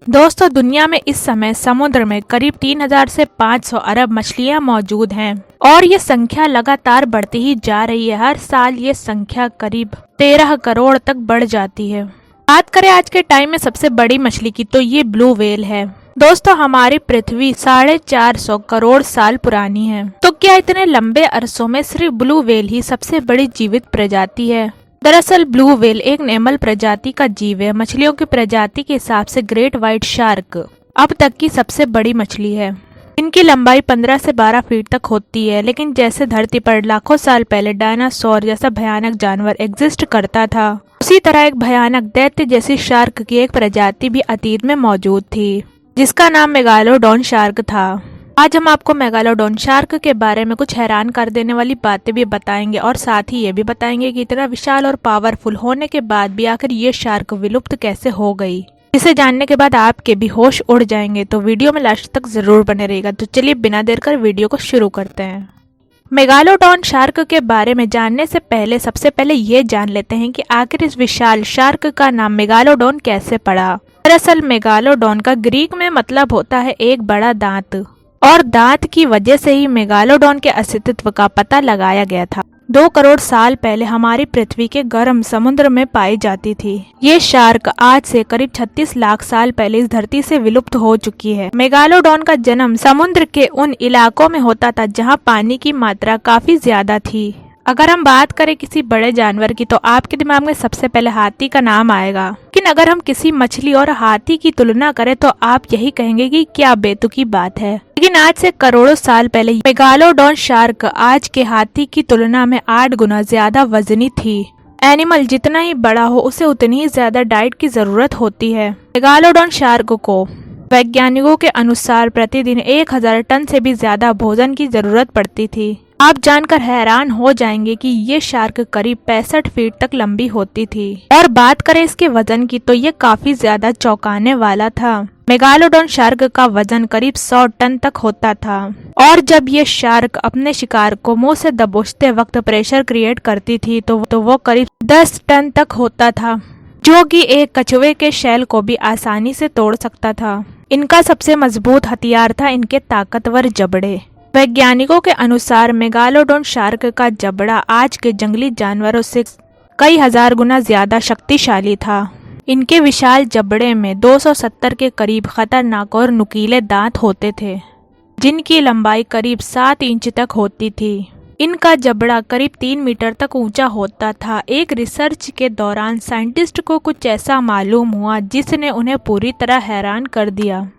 दोस्तों, दुनिया में इस समय समुद्र में करीब 3000 से 500 अरब मछलियां मौजूद हैं और ये संख्या लगातार बढ़ती ही जा रही है। हर साल ये संख्या करीब 13 करोड़ तक बढ़ जाती है। बात करें आज के टाइम में सबसे बड़ी मछली की, तो ये ब्लू व्हेल है। दोस्तों, हमारी पृथ्वी 450 करोड़ साल पुरानी है, तो क्या इतने लंबे अरसों में सिर्फ ब्लू व्हेल ही सबसे बड़ी जीवित प्रजाति है? दरअसल ब्लू व्हेल एक नेमल प्रजाति का जीव है। मछलियों की प्रजाति के हिसाब से ग्रेट व्हाइट शार्क अब तक की सबसे बड़ी मछली है। इनकी लंबाई 15 से 12 फीट तक होती है। लेकिन जैसे धरती पर लाखों साल पहले डायनासोर जैसा भयानक जानवर एग्जिस्ट करता था, उसी तरह एक भयानक दैत्य जैसी शार्क की एक प्रजाति भी अतीत में मौजूद थी, जिसका नाम मेगालोडोन शार्क था। आज हम आपको मेगालोडोन शार्क के बारे में कुछ हैरान कर देने वाली बातें भी बताएंगे और साथ ही ये भी बताएंगे कि इतना विशाल और पावरफुल होने के बाद भी आखिर ये शार्क विलुप्त कैसे हो गई। इसे जानने के बाद आपके भी होश उड़ जाएंगे, तो वीडियो में लास्ट तक जरूर बने रहेगा। तो चलिए बिना देर कर वीडियो को शुरू करते हैं। मेगालोडोन शार्क के बारे में जानने से पहले सबसे पहले ये जान लेते हैं कि आखिर इस विशाल शार्क का नाम मेगालोडोन कैसे पड़ा। दरअसल मेगालोडोन का ग्रीक में मतलब होता है एक बड़ा दांत, और दांत की वजह से ही मेगालोडोन के अस्तित्व का पता लगाया गया था। 2 करोड़ साल पहले हमारी पृथ्वी के गर्म समुद्र में पाई जाती थी। ये शार्क आज से करीब 36 लाख साल पहले इस धरती से विलुप्त हो चुकी है। मेगालोडोन का जन्म समुद्र के उन इलाकों में होता था जहां पानी की मात्रा काफी ज्यादा थी। अगर हम बात करें किसी बड़े जानवर की, तो आपके दिमाग में सबसे पहले हाथी का नाम आएगा। लेकिन अगर हम किसी मछली और हाथी की तुलना करें तो आप यही कहेंगे कि क्या बेतुकी बात है। लेकिन आज से करोड़ों साल पहले मेगालोडोन शार्क आज के हाथी की तुलना में 8 गुना ज्यादा वजनी थी। एनिमल जितना ही बड़ा हो, उसे उतनी ही ज्यादा डाइट की जरूरत होती है। मेगालोडोन शार्क को वैज्ञानिकों के अनुसार प्रतिदिन 1000 टन से भी ज्यादा भोजन की जरूरत पड़ती थी। आप जानकर हैरान हो जाएंगे कि ये शार्क करीब 65 फीट तक लंबी होती थी। और बात करें इसके वजन की, तो ये काफी ज्यादा चौंकाने वाला था। मेगालोडोन शार्क का वजन करीब 100 टन तक होता था, और जब ये शार्क अपने शिकार को मुंह से दबोचते वक्त प्रेशर क्रिएट करती थी तो वो करीब 10 टन तक होता था, जो कि एक कछुए के शैल को भी आसानी से तोड़ सकता था। इनका सबसे मजबूत हथियार था इनके ताकतवर जबड़े। वैज्ञानिकों के अनुसार मेगालोडोन शार्क का जबड़ा आज के जंगली जानवरों से कई हजार गुना ज्यादा शक्तिशाली था। इनके विशाल जबड़े में 270 के करीब खतरनाक और नुकीले दांत होते थे, जिनकी लंबाई करीब 7 इंच तक होती थी। इनका जबड़ा करीब 3 मीटर तक ऊंचा होता था। एक रिसर्च के दौरान साइंटिस्ट को कुछ ऐसा मालूम हुआ जिसने उन्हें पूरी तरह हैरान कर दिया।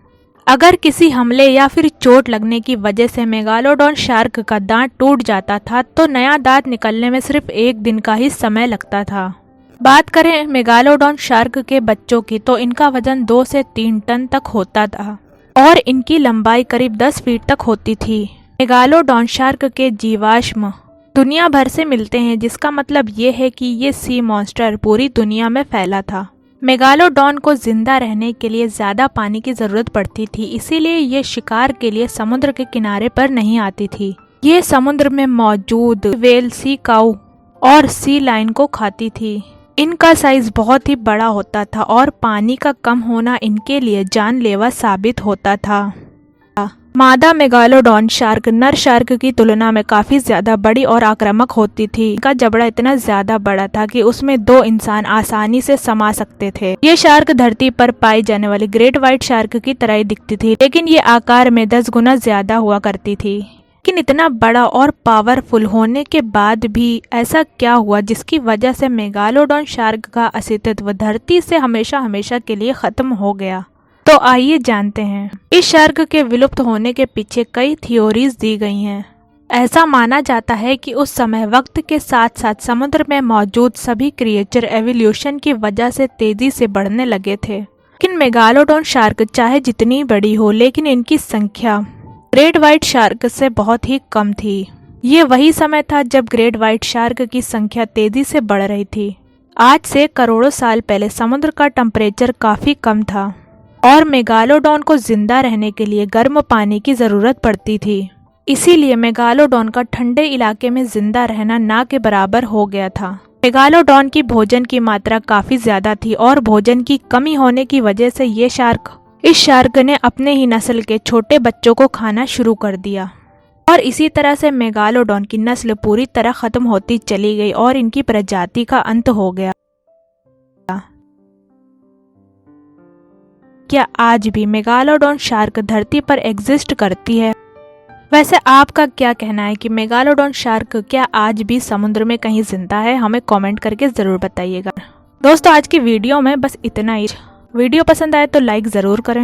अगर किसी हमले या फिर चोट लगने की वजह से मेगालोडोन शार्क का दांत टूट जाता था, तो नया दांत निकलने में सिर्फ 1 दिन का ही समय लगता था। बात करें मेगालोडोन शार्क के बच्चों की, तो इनका वजन 2 से 3 टन तक होता था और इनकी लंबाई करीब 10 फीट तक होती थी। मेगालोडोन शार्क के जीवाश्म दुनिया भर से मिलते हैं, जिसका मतलब ये है कि ये सी मॉन्स्टर पूरी दुनिया में फैला था। मेगालोडोन को जिंदा रहने के लिए ज्यादा पानी की जरूरत पड़ती थी, इसीलिए ये शिकार के लिए समुद्र के किनारे पर नहीं आती थी। ये समुद्र में मौजूद व्हेल, सी काऊ और सी लाइन को खाती थी। इनका साइज बहुत ही बड़ा होता था और पानी का कम होना इनके लिए जानलेवा साबित होता था। मादा मेगालोडोन शार्क नर शार्क की तुलना में काफी ज्यादा बड़ी और आक्रामक होती थी। इनका जबड़ा इतना ज्यादा बड़ा था कि उसमें 2 इंसान आसानी से समा सकते थे। ये शार्क धरती पर पाई जाने वाली ग्रेट व्हाइट शार्क की तरह ही दिखती थी, लेकिन ये आकार में 10 गुना ज्यादा हुआ करती थी। लेकिन इतना बड़ा और पावरफुल होने के बाद भी ऐसा क्या हुआ जिसकी वजह से मेगालोडोन शार्क का अस्तित्व धरती से हमेशा हमेशा के लिए खत्म हो गया? तो आइए जानते हैं। इस शार्क के विलुप्त होने के पीछे कई थ्योरीज दी गई हैं। ऐसा माना जाता है कि उस समय वक्त के साथ साथ समुद्र में मौजूद सभी क्रिएचर एवोल्यूशन की वजह से तेजी से बढ़ने लगे थे। लेकिन मेगालोडोन शार्क चाहे जितनी बड़ी हो, लेकिन इनकी संख्या ग्रेट व्हाइट शार्क से बहुत ही कम थी। ये वही समय था जब ग्रेट व्हाइट शार्क की संख्या तेजी से बढ़ रही थी। आज से करोड़ों साल पहले समुद्र का टेम्परेचर काफी कम था और मेगालोडोन को जिंदा रहने के लिए गर्म पानी की जरूरत पड़ती थी। इसीलिए मेगालोडोन का ठंडे इलाके में जिंदा रहना ना के बराबर हो गया था। मेगालोडोन की भोजन की मात्रा काफी ज्यादा थी और भोजन की कमी होने की वजह से ये शार्क इस शार्क ने अपने ही नस्ल के छोटे बच्चों को खाना शुरू कर दिया और इसी तरह से मेगालोडॉन की नस्ल पूरी तरह खत्म होती चली गई और इनकी प्रजाति का अंत हो गया। क्या आज भी मेगालोडॉन शार्क धरती पर एग्जिस्ट करती है? वैसे आपका क्या कहना है कि मेगालोडॉन शार्क क्या आज भी समुद्र में कहीं जिंदा है? हमें कमेंट करके जरूर बताइएगा। दोस्तों आज की वीडियो में बस इतना ही। वीडियो पसंद आए तो लाइक जरूर करें।